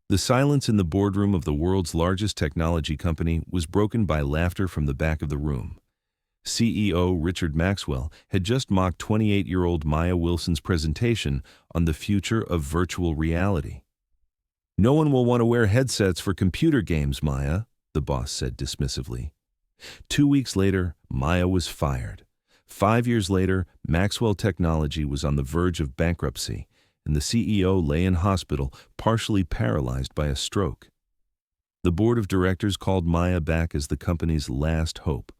The silence in the boardroom of the world's largest technology company was broken by laughter from the back of the room. CEO Richard Maxwell had just mocked 28-year-old Maya Wilson's presentation on the future of virtual reality. "No one will want to wear headsets for computer games, Maya," the boss said dismissively. 2 weeks later, Maya was fired. 5 years later, Maxwell Technology was on the verge of bankruptcy, and the CEO lay in hospital, partially paralyzed by a stroke. The board of directors called Maya back as the company's last hope.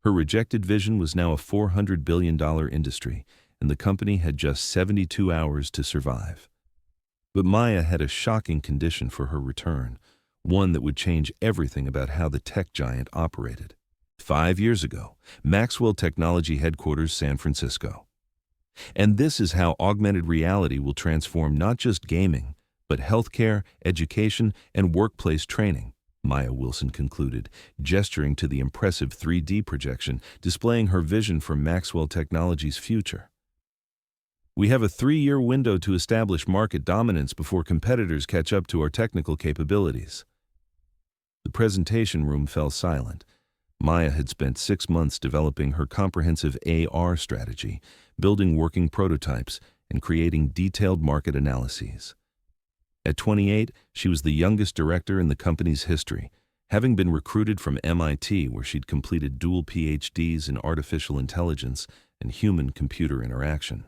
Her rejected vision was now a $400 billion industry, and the company had just 72 hours to survive. But Maya had a shocking condition for her return, one that would change everything about how the tech giant operated. 5 years ago, Maxwell Technology headquarters, San Francisco. And this is how augmented reality will transform not just gaming, but healthcare, education, and workplace training, Maya Wilson concluded, gesturing to the impressive 3D projection displaying her vision for Maxwell Technology's future. "We have a 3-year window to establish market dominance before competitors catch up to our technical capabilities." The presentation room fell silent. Maya had spent 6 months developing her comprehensive AR strategy, building working prototypes, and creating detailed market analyses. At 28, she was the youngest director in the company's history, having been recruited from MIT, where she'd completed dual PhDs in artificial intelligence and human-computer interaction.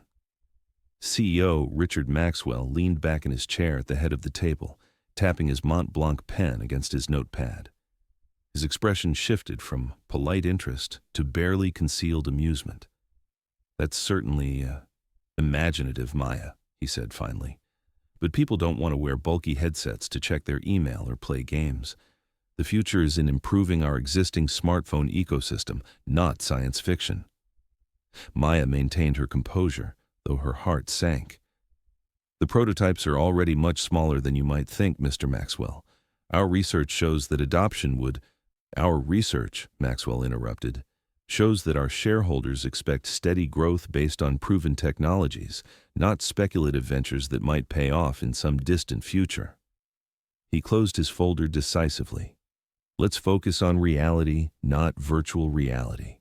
CEO Richard Maxwell leaned back in his chair at the head of the table, tapping his Mont Blanc pen against his notepad. His expression shifted from polite interest to barely concealed amusement. "That's certainly imaginative, Maya," he said finally. "But people don't want to wear bulky headsets to check their email or play games. The future is in improving our existing smartphone ecosystem, not science fiction." Maya maintained her composure, though her heart sank. "The prototypes are already much smaller than you might think, Mr. Maxwell. Our research shows that adoption would—" "Our research," Maxwell interrupted, "shows that our shareholders expect steady growth based on proven technologies, not speculative ventures that might pay off in some distant future." He closed his folder decisively. "Let's focus on reality, not virtual reality."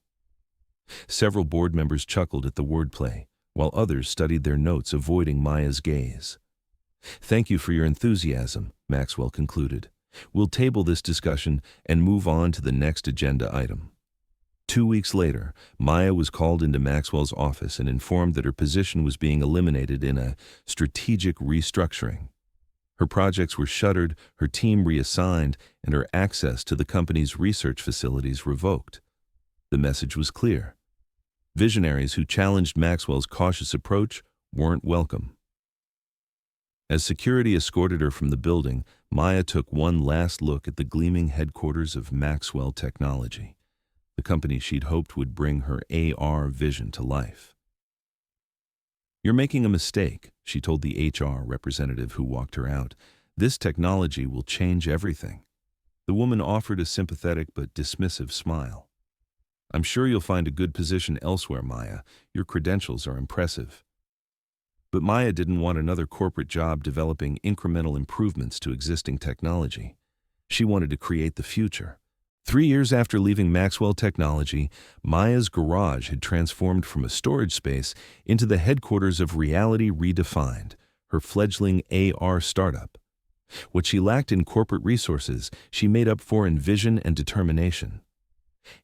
Several board members chuckled at the wordplay, while others studied their notes, avoiding Maya's gaze. "Thank you for your enthusiasm," Maxwell concluded. "We'll table this discussion and move on to the next agenda item." 2 weeks later, Maya was called into Maxwell's office and informed that her position was being eliminated in a strategic restructuring. Her projects were shuttered, her team reassigned, and her access to the company's research facilities revoked. The message was clear. Visionaries who challenged Maxwell's cautious approach weren't welcome. As security escorted her from the building, Maya took one last look at the gleaming headquarters of Maxwell Technology, the company she'd hoped would bring her AR vision to life. "You're making a mistake," she told the HR representative who walked her out. "This technology will change everything." The woman offered a sympathetic but dismissive smile. "I'm sure you'll find a good position elsewhere, Maya. Your credentials are impressive." But Maya didn't want another corporate job developing incremental improvements to existing technology. She wanted to create the future. 3 years after leaving Maxwell Technology, Maya's garage had transformed from a storage space into the headquarters of Reality Redefined, her fledgling AR startup. What she lacked in corporate resources, she made up for in vision and determination.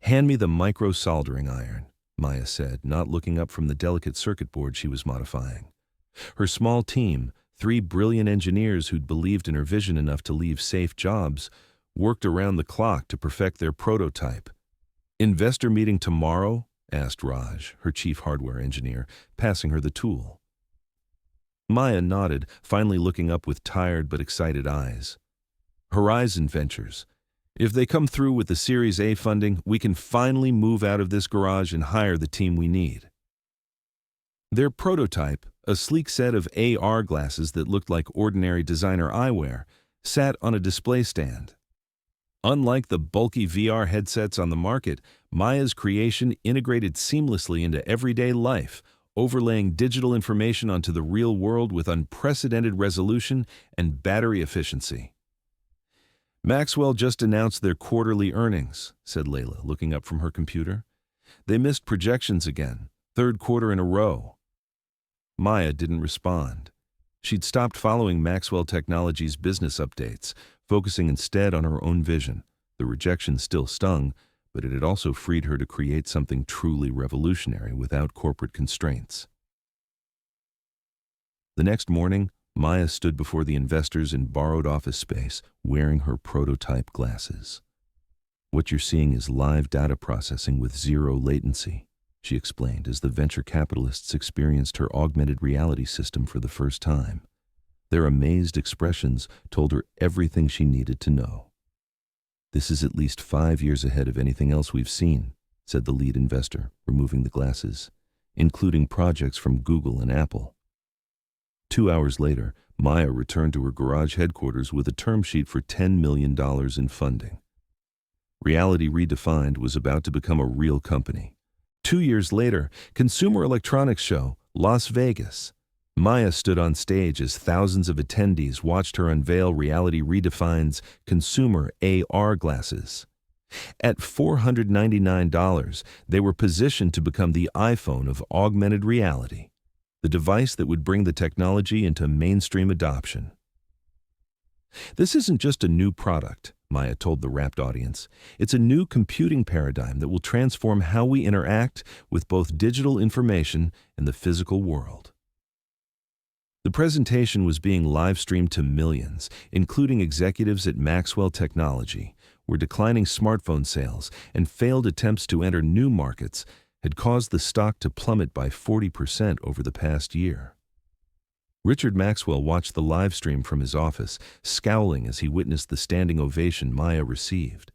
"Hand me the micro-soldering iron," Maya said, not looking up from the delicate circuit board she was modifying. Her small team, 3 brilliant engineers who'd believed in her vision enough to leave safe jobs, worked around the clock to perfect their prototype. "Investor meeting tomorrow?" asked Raj, her chief hardware engineer, passing her the tool. Maya nodded, finally looking up with tired but excited eyes. "Horizon Ventures. If they come through with the Series A funding, we can finally move out of this garage and hire the team we need." Their prototype, a sleek set of AR glasses that looked like ordinary designer eyewear, sat on a display stand. Unlike the bulky VR headsets on the market, Maya's creation integrated seamlessly into everyday life, overlaying digital information onto the real world with unprecedented resolution and battery efficiency. Maxwell just announced their quarterly earnings, said Layla, looking up from her computer. They missed projections again, third quarter in a row. Maya didn't respond. She'd stopped following Maxwell Technology's business updates, focusing instead on her own vision. The rejection still stung, but it had also freed her to create something truly revolutionary without corporate constraints. The next morning, Maya stood before the investors in borrowed office space, wearing her prototype glasses. What you're seeing is live data processing with zero latency, she explained as the venture capitalists experienced her augmented reality system for the first time. Their amazed expressions told her everything she needed to know. This is at least 5 years ahead of anything else we've seen, said the lead investor, removing the glasses, including projects from Google and Apple. 2 hours later, Maya returned to her garage headquarters with a term sheet for $10 million in funding. Reality Redefined was about to become a real company. 2 years later, Consumer Electronics Show, Las Vegas. Maya stood on stage as thousands of attendees watched her unveil Reality Redefined's consumer AR glasses. At $499, they were positioned to become the iPhone of augmented reality, the device that would bring the technology into mainstream adoption. This isn't just a new product, Maya told the rapt audience. It's a new computing paradigm that will transform how we interact with both digital information and the physical world. The presentation was being live-streamed to millions, including executives at Maxwell Technology, where declining smartphone sales and failed attempts to enter new markets had caused the stock to plummet by 40% over the past year. Richard Maxwell watched the live stream from his office, scowling as he witnessed the standing ovation Maya received.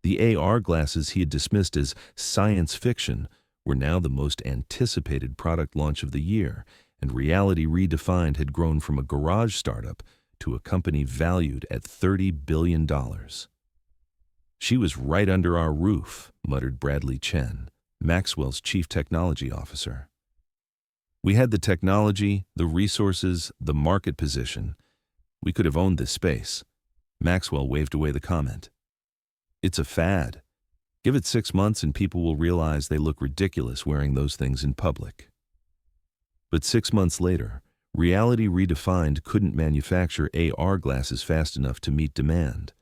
The AR glasses he had dismissed as science fiction were now the most anticipated product launch of the year, and Reality Redefined had grown from a garage startup to a company valued at $30 billion. She was right under our roof, muttered Bradley Chen, Maxwell's chief technology officer. We had the technology, the resources, the market position. We could have owned this space. Maxwell waved away the comment. It's a fad. Give it 6 months and people will realize they look ridiculous wearing those things in public. But 6 months later, Reality Redefined couldn't manufacture AR glasses fast enough to meet demand.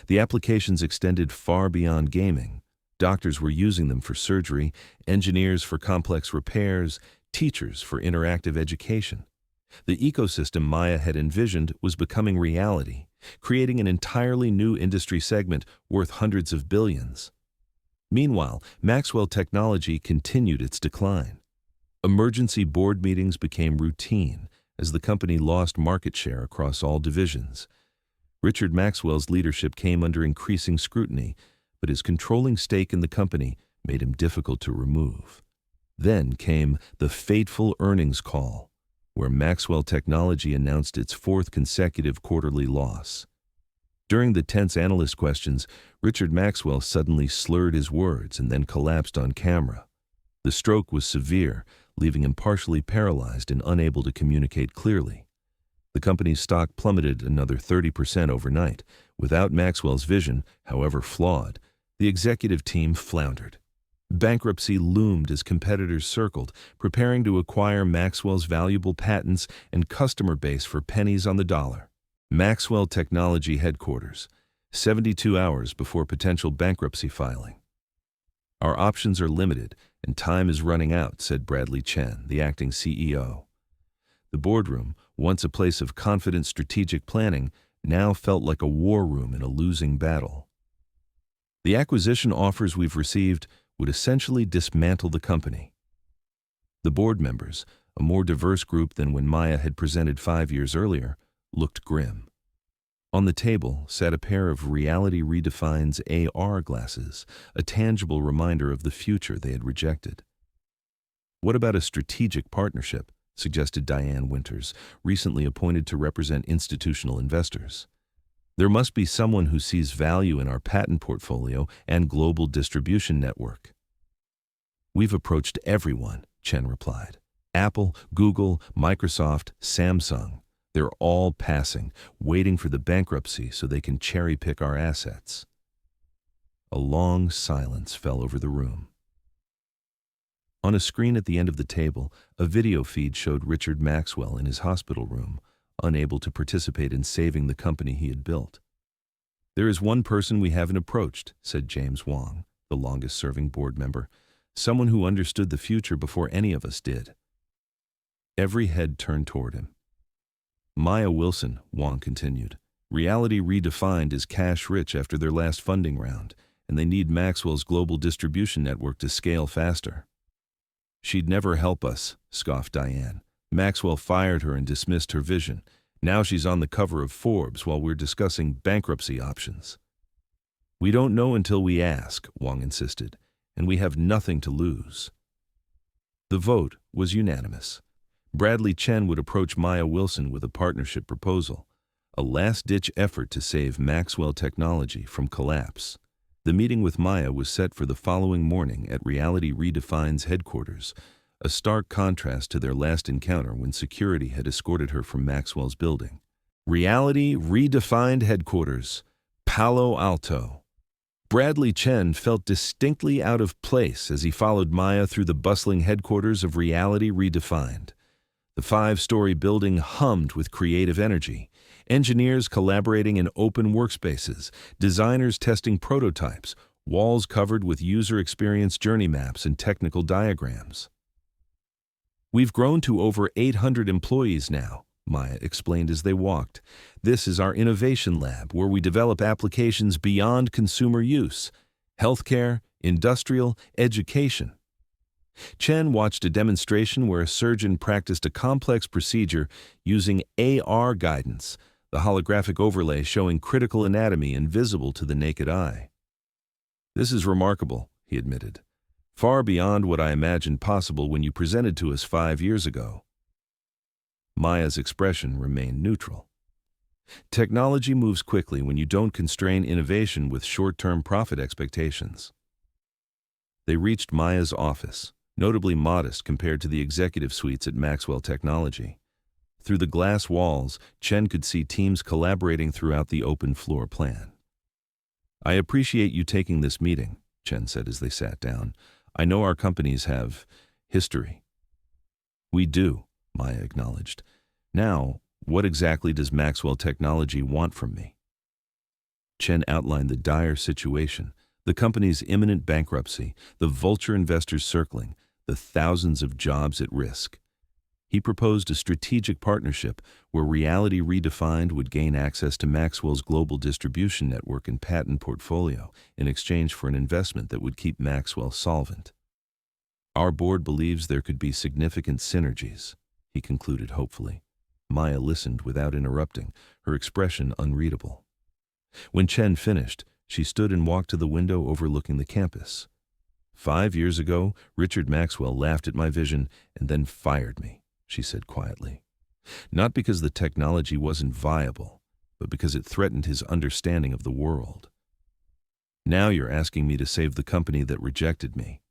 The applications extended far beyond gaming. Doctors were using them for surgery, engineers for complex repairs, teachers for interactive education. The ecosystem Maya had envisioned was becoming reality, creating an entirely new industry segment worth hundreds of billions. Meanwhile, Maxwell Technology continued its decline. Emergency board meetings became routine as the company lost market share across all divisions. Richard Maxwell's leadership came under increasing scrutiny, but his controlling stake in the company made him difficult to remove. Then came the fateful earnings call, where Maxwell Technology announced its 4th consecutive quarterly loss. During the tense analyst questions, Richard Maxwell suddenly slurred his words and then collapsed on camera. The stroke was severe, leaving him partially paralyzed and unable to communicate clearly. The company's stock plummeted another 30% overnight. Without Maxwell's vision, however flawed, the executive team floundered. Bankruptcy loomed as competitors circled, preparing to acquire Maxwell's valuable patents and customer base for pennies on the dollar. Maxwell Technology headquarters, 72 hours before potential bankruptcy filing. Our options are limited, and time is running out, said Bradley Chen, the acting CEO. The boardroom, once a place of confident strategic planning, now felt like a war room in a losing battle. The acquisition offers we've received would essentially dismantle the company. The board members, a more diverse group than when Maya had presented 5 years earlier, looked grim. On the table sat a pair of Reality Redefined's AR glasses, a tangible reminder of the future they had rejected. What about a strategic partnership, suggested Diane Winters, recently appointed to represent institutional investors. There must be someone who sees value in our patent portfolio and global distribution network. We've approached everyone, Chen replied. Apple, Google, Microsoft, Samsung. They're all passing, waiting for the bankruptcy so they can cherry-pick our assets. A long silence fell over the room. On a screen at the end of the table, a video feed showed Richard Maxwell in his hospital room, unable to participate in saving the company he had built. "There is one person we haven't approached," said James Wong, the longest-serving board member, "someone who understood the future before any of us did." Every head turned toward him. "Maya Wilson," Wong continued. "Reality Redefined is cash-rich after their last funding round, and they need Maxwell's global distribution network to scale faster." "She'd never help us," scoffed Diane. "Maxwell fired her and dismissed her vision. Now she's on the cover of Forbes while we're discussing bankruptcy options." "We don't know until we ask," Wong insisted, "and we have nothing to lose." The vote was unanimous. Bradley Chen would approach Maya Wilson with a partnership proposal, a last-ditch effort to save Maxwell Technology from collapse. The meeting with Maya was set for the following morning at Reality Redefined's headquarters, a stark contrast to their last encounter when security had escorted her from Maxwell's building. Reality Redefined headquarters, Palo Alto. Bradley Chen felt distinctly out of place as he followed Maya through the bustling headquarters of Reality Redefined. The 5-story building hummed with creative energy, engineers collaborating in open workspaces, designers testing prototypes, walls covered with user experience journey maps and technical diagrams. "We've grown to over 800 employees now," Maya explained as they walked. "This is our innovation lab where we develop applications beyond consumer use: healthcare, industrial, education." Chen watched a demonstration where a surgeon practiced a complex procedure using AR guidance, the holographic overlay showing critical anatomy invisible to the naked eye. "This is remarkable," he admitted. "Far beyond what I imagined possible when you presented to us 5 years ago." Maya's expression remained neutral. Technology moves quickly when you don't constrain innovation with short-term profit expectations. They reached Maya's office, notably modest compared to the executive suites at Maxwell Technology. Through the glass walls, Chen could see teams collaborating throughout the open floor plan. "I appreciate you taking this meeting," Chen said as they sat down. "I know our companies have history." "We do," Maya acknowledged. "Now, what exactly does Maxwell Technology want from me?" Chen outlined the dire situation, the company's imminent bankruptcy, the vulture investors circling, the thousands of jobs at risk. He proposed a strategic partnership where Reality Redefined would gain access to Maxwell's global distribution network and patent portfolio in exchange for an investment that would keep Maxwell solvent. "Our board believes there could be significant synergies," he concluded hopefully. Maya listened without interrupting, her expression unreadable. When Chen finished, she stood and walked to the window overlooking the campus. "5 years ago, Richard Maxwell laughed at my vision and then fired me," she said quietly. "Not because the technology wasn't viable, but because it threatened his understanding of the world. Now you're asking me to save the company that rejected me."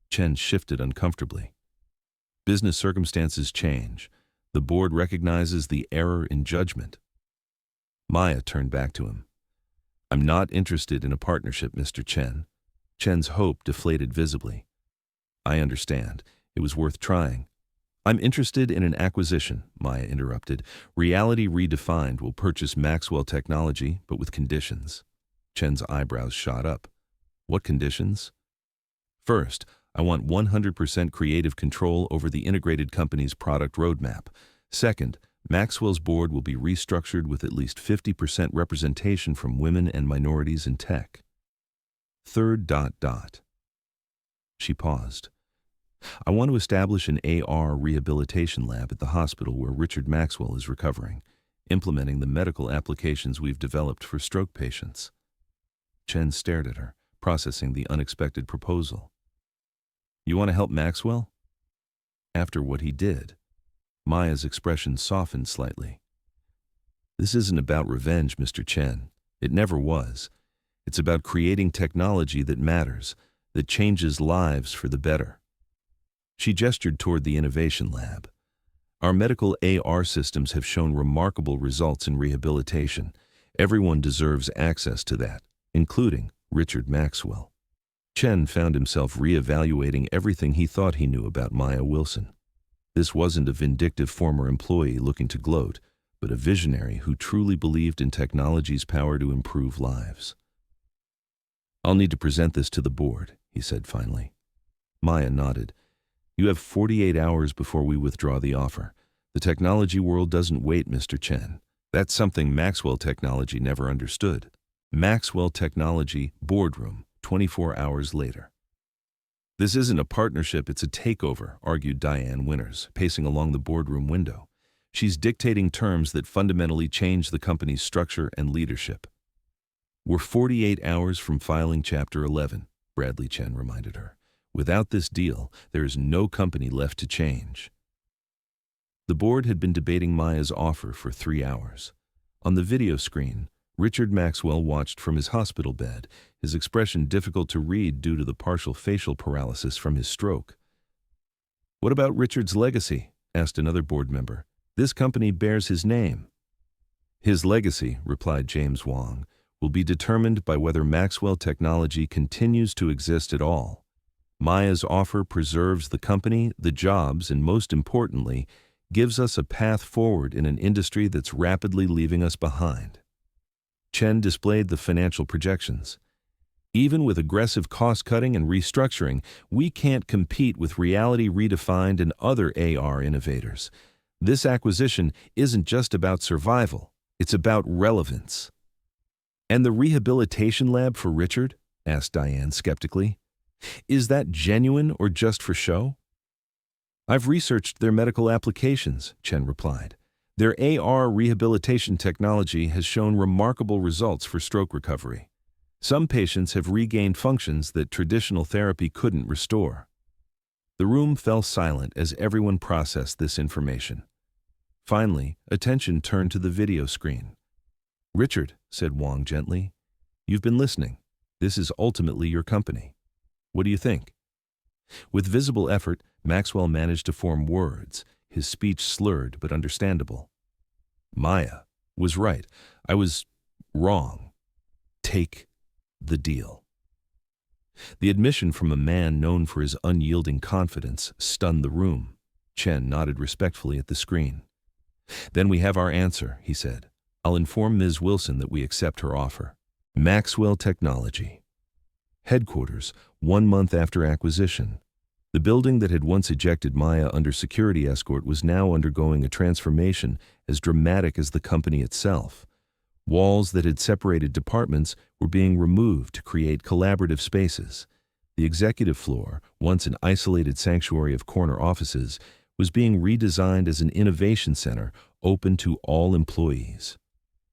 Chen shifted uncomfortably. "Business circumstances change. The board recognizes the error in judgment." Maya turned back to him. "I'm not interested in a partnership, Mr. Chen." Chen's hope deflated visibly. "I understand. It was worth trying." "I'm interested in an acquisition," Maya interrupted. "Reality Redefined will purchase Maxwell Technology, but with conditions." Chen's eyebrows shot up. "What conditions?" "First, I want 100% creative control over the integrated company's product roadmap. Second, Maxwell's board will be restructured with at least 50% representation from women and minorities in tech. Third ... She paused. "I want to establish an AR rehabilitation lab at the hospital where Richard Maxwell is recovering, implementing the medical applications we've developed for stroke patients." Chen stared at her, processing the unexpected proposal. "You want to help Maxwell?" After what he did, Maya's expression softened slightly. "This isn't about revenge, Mr. Chen. It never was. It's about creating technology that matters, that changes lives for the better." She gestured toward the innovation lab. Our medical AR systems have shown remarkable results in rehabilitation. Everyone deserves access to that, including Richard Maxwell. Chen found himself reevaluating everything he thought he knew about Maya Wilson. This wasn't a vindictive former employee looking to gloat, but a visionary who truly believed in technology's power to improve lives. "I'll need to present this to the board," he said finally. Maya nodded. "You have 48 hours before we withdraw the offer. The technology world doesn't wait, Mr. Chen. That's something Maxwell Technology never understood." Maxwell Technology boardroom, 24 hours later. "This isn't a partnership, it's a takeover," argued Diane Winters, pacing along the boardroom window. "She's dictating terms that fundamentally change the company's structure and leadership." "We're 48 hours from filing Chapter 11, Bradley Chen reminded her. "Without this deal, there is no company left to change." The board had been debating Maya's offer for 3 hours. On the video screen, Richard Maxwell watched from his hospital bed, his expression difficult to read due to the partial facial paralysis from his stroke. "What about Richard's legacy?" asked another board member. "This company bears his name." "His legacy," replied James Wong, "will be determined by whether Maxwell Technology continues to exist at all. Maya's offer preserves the company, the jobs, and most importantly, gives us a path forward in an industry that's rapidly leaving us behind." Chen displayed the financial projections. "Even with aggressive cost-cutting and restructuring, we can't compete with Reality Redefined and other AR innovators. This acquisition isn't just about survival, it's about relevance." "And the rehabilitation lab for Richard?" asked Diane skeptically. "Is that genuine or just for show?" "I've researched their medical applications," Chen replied. "Their AR rehabilitation technology has shown remarkable results for stroke recovery. Some patients have regained functions that traditional therapy couldn't restore." The room fell silent as everyone processed this information. Finally, attention turned to the video screen. "Richard," said Wong gently, "you've been listening. This is ultimately your company. What do you think?" With visible effort, Maxwell managed to form words, his speech slurred but understandable. "Maya was right. I was wrong. Take the deal." The admission from a man known for his unyielding confidence stunned the room. Chen nodded respectfully at the screen. "Then we have our answer," he said. "I'll inform Ms. Wilson that we accept her offer." Maxwell Technology. Headquarters, 1 month after acquisition. The building that had once ejected Maya under security escort was now undergoing a transformation as dramatic as the company itself. Walls that had separated departments were being removed to create collaborative spaces. The executive floor, once an isolated sanctuary of corner offices, was being redesigned as an innovation center open to all employees.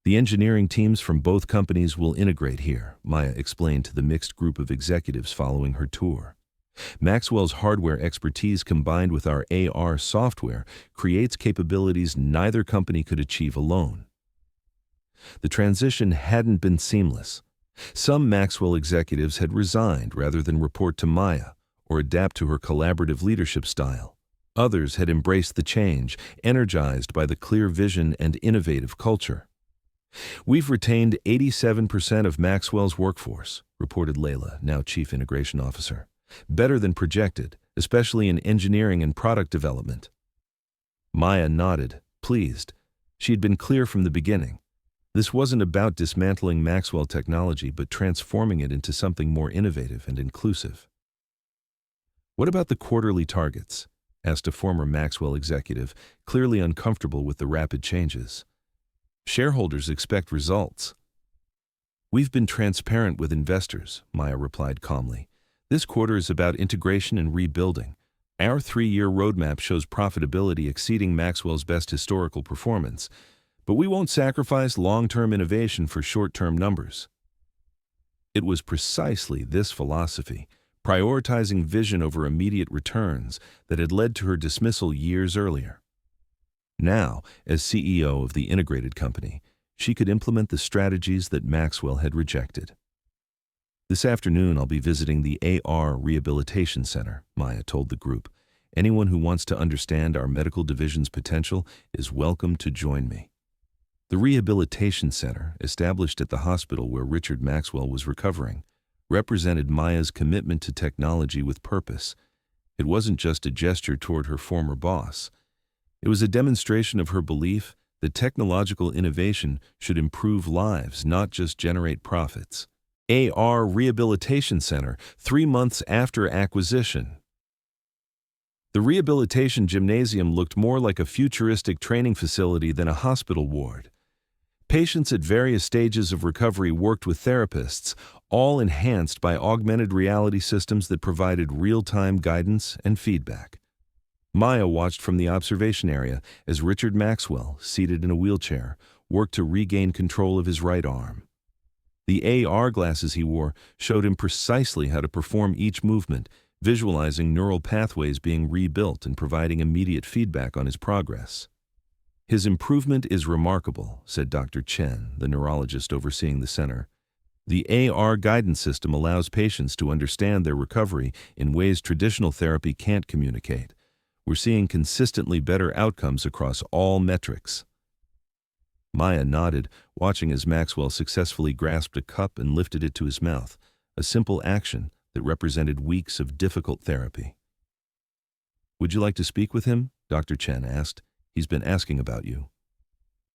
"The engineering teams from both companies will integrate here," Maya explained to the mixed group of executives following her tour. "Maxwell's hardware expertise combined with our AR software creates capabilities neither company could achieve alone." The transition hadn't been seamless. Some Maxwell executives had resigned rather than report to Maya or adapt to her collaborative leadership style. Others had embraced the change, energized by the clear vision and innovative culture. "We've retained 87% of Maxwell's workforce," reported Layla, now Chief Integration Officer. "Better than projected, especially in engineering and product development." Maya nodded, pleased. She had been clear from the beginning. This wasn't about dismantling Maxwell Technology, but transforming it into something more innovative and inclusive. "What about the quarterly targets?" asked a former Maxwell executive, clearly uncomfortable with the rapid changes. "Shareholders expect results." "We've been transparent with investors," Maya replied calmly. "This quarter is about integration and rebuilding. Our 3-year roadmap shows profitability exceeding Maxwell's best historical performance, but we won't sacrifice long-term innovation for short-term numbers." It was precisely this philosophy, prioritizing vision over immediate returns, that had led to her dismissal years earlier. Now, as CEO of the integrated company, she could implement the strategies that Maxwell had rejected. "This afternoon I'll be visiting the AR Rehabilitation Center," Maya told the group, Anyone who wants to understand our medical division's potential is welcome to join me." The Rehabilitation Center, established at the hospital where Richard Maxwell was recovering, represented Maya's commitment to technology with purpose. It wasn't just a gesture toward her former boss. It was a demonstration of her belief that technological innovation should improve lives, not just generate profits. AR Rehabilitation Center, 3 months after acquisition. The rehabilitation gymnasium looked more like a futuristic training facility than a hospital ward. Patients at various stages of recovery worked with therapists, all enhanced by augmented reality systems that provided real-time guidance and feedback. Maya watched from the observation area as Richard Maxwell, seated in a wheelchair, worked to regain control of his right arm. The AR glasses he wore showed him precisely how to perform each movement, visualizing neural pathways being rebuilt and providing immediate feedback on his progress. "His improvement is remarkable," said Dr. Chen, the neurologist overseeing the center. "The AR guidance system allows patients to understand their recovery in ways traditional therapy can't communicate. We're seeing consistently better outcomes across all metrics." Maya nodded, watching as Maxwell successfully grasped a cup and lifted it to his mouth, a simple action that represented weeks of difficult therapy. "Would you like to speak with him?" Dr. Chen asked. "He's been asking about you."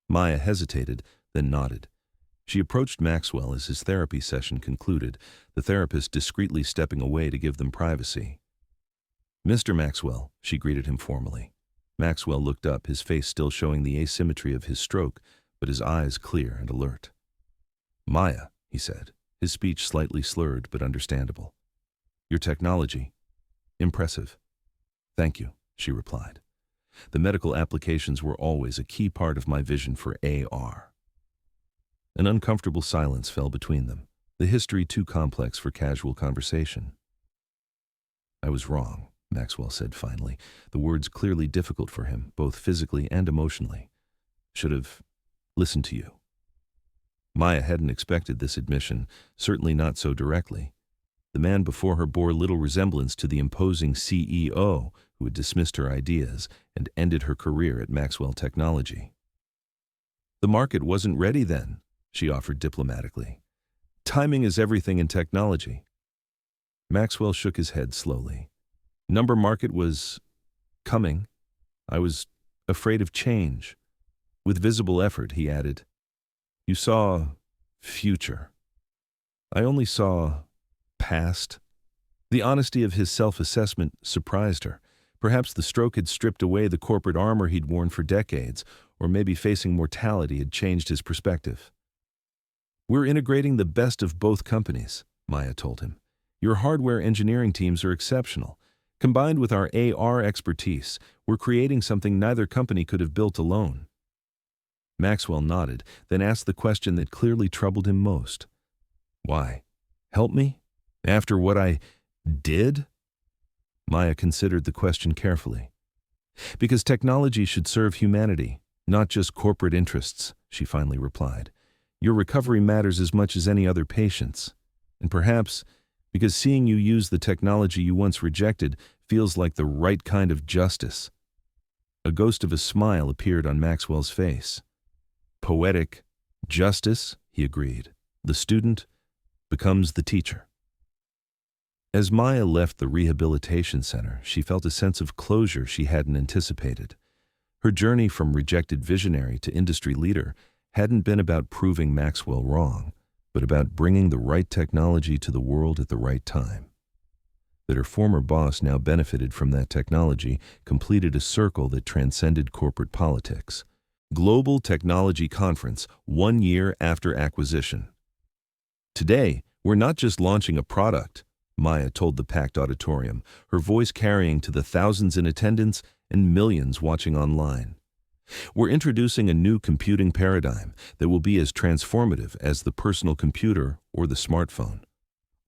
Maya hesitated, then nodded. She approached Maxwell as his therapy session concluded, the therapist discreetly stepping away to give them privacy. "Mr. Maxwell," she greeted him formally. Maxwell looked up, his face still showing the asymmetry of his stroke, but his eyes clear and alert. "Maya," he said, his speech slightly slurred but understandable. "Your technology. Impressive." "Thank you," she replied. "The medical applications were always a key part of my vision for AR." An uncomfortable silence fell between them, the history too complex for casual conversation. "I was wrong," Maxwell said finally, the words clearly difficult for him, both physically and emotionally. "Should have listened to you." Maya hadn't expected this admission, certainly not so directly. The man before her bore little resemblance to the imposing CEO who had dismissed her ideas and ended her career at Maxwell Technology. "The market wasn't ready then," she offered diplomatically. "Timing is everything in technology." Maxwell shook his head slowly. "Number market was coming. I was afraid of change." With visible effort, he added, "You saw future. I only saw past." The honesty of his self-assessment surprised her. Perhaps the stroke had stripped away the corporate armor he'd worn for decades, or maybe facing mortality had changed his perspective. "We're integrating the best of both companies," Maya told him. "Your hardware engineering teams are exceptional. Combined with our AR expertise, we're creating something neither company could have built alone." Maxwell nodded, then asked the question that clearly troubled him most. "Why? Help me? After what I did?" Maya considered the question carefully. "Because technology should serve humanity, not just corporate interests," she finally replied. "Your recovery matters as much as any other patient's. And perhaps because seeing you use the technology you once rejected feels like the right kind of justice." A ghost of a smile appeared on Maxwell's face. "Poetic justice," he agreed. "The student becomes the teacher." As Maya left the rehabilitation center, she felt a sense of closure she hadn't anticipated. Her journey from rejected visionary to industry leader hadn't been about proving Maxwell wrong, but about bringing the right technology to the world at the right time. That her former boss now benefited from that technology completed a circle that transcended corporate politics. Global Technology Conference, 1 year after acquisition. "Today, we're not just launching a product," Maya told the packed auditorium, her voice carrying to the thousands in attendance and millions watching online. "We're introducing a new computing paradigm that will be as transformative as the personal computer or the smartphone."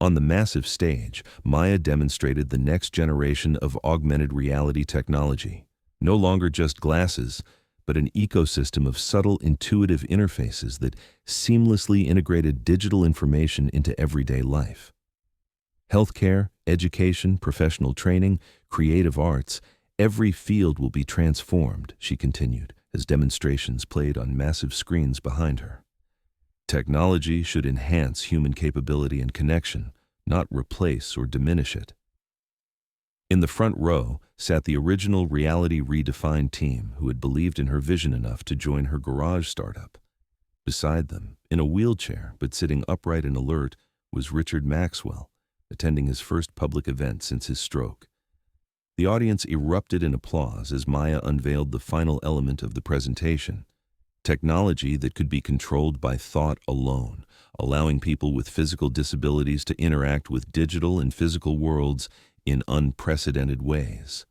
On the massive stage, Maya demonstrated the next generation of augmented reality technology. No longer just glasses, but an ecosystem of subtle, intuitive interfaces that seamlessly integrated digital information into everyday life. Healthcare, education, professional training, creative arts, Every field will be transformed, she continued, as demonstrations played on massive screens behind her. Technology should enhance human capability and connection, not replace or diminish it. In the front row sat the original Reality Redefined team who had believed in her vision enough to join her garage startup. Beside them, in a wheelchair but sitting upright and alert, was Richard Maxwell, attending his first public event since his stroke. The audience erupted in applause as Maya unveiled the final element of the presentation: technology that could be controlled by thought alone, allowing people with physical disabilities to interact with digital and physical worlds in unprecedented ways.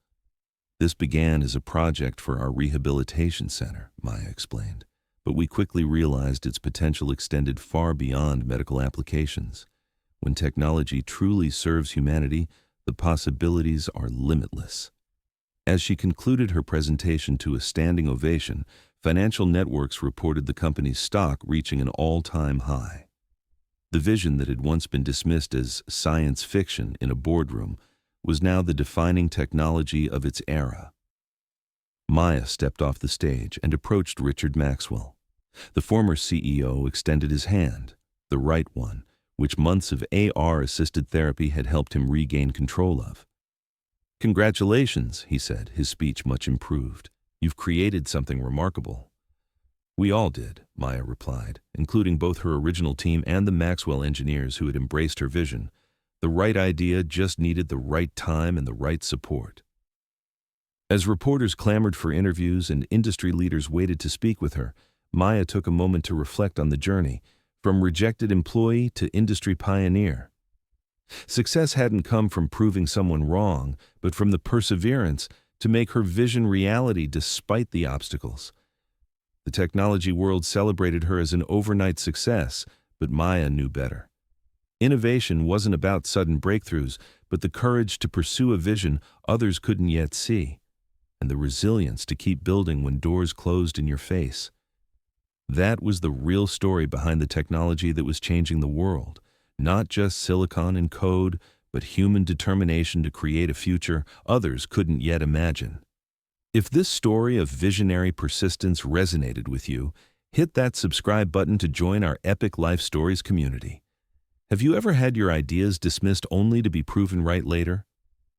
This began as a project for our rehabilitation center, Maya explained, but we quickly realized its potential extended far beyond medical applications. When technology truly serves humanity, the possibilities are limitless. As she concluded her presentation to a standing ovation, financial networks reported the company's stock reaching an all-time high. The vision that had once been dismissed as science fiction in a boardroom was now the defining technology of its era. Maya stepped off the stage and approached Richard Maxwell. The former CEO extended his hand, the right one, which months of AR-assisted therapy had helped him regain control of. "Congratulations," he said, his speech much improved. "You've created something remarkable." "We all did," Maya replied, including both her original team and the Maxwell engineers who had embraced her vision. The right idea just needed the right time and the right support. As reporters clamored for interviews and industry leaders waited to speak with her, Maya took a moment to reflect on the journey, from rejected employee to industry pioneer. Success hadn't come from proving someone wrong, but from the perseverance to make her vision reality despite the obstacles. The technology world celebrated her as an overnight success, but Maya knew better. Innovation wasn't about sudden breakthroughs, but the courage to pursue a vision others couldn't yet see, and the resilience to keep building when doors closed in your face. That was the real story behind the technology that was changing the world. Not just silicon and code, but human determination to create a future others couldn't yet imagine. If this story of visionary persistence resonated with you, hit that subscribe button to join our Epic Life Stories community. Have you ever had your ideas dismissed only to be proven right later?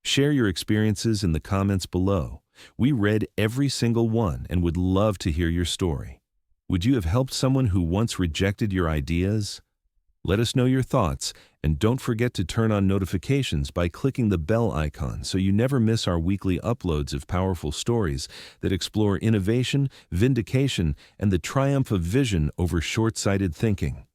Share your experiences in the comments below. We read every single one and would love to hear your story. Would you have helped someone who once rejected your ideas? Let us know your thoughts, and don't forget to turn on notifications by clicking the bell icon so you never miss our weekly uploads of powerful stories that explore innovation, vindication, and the triumph of vision over short-sighted thinking.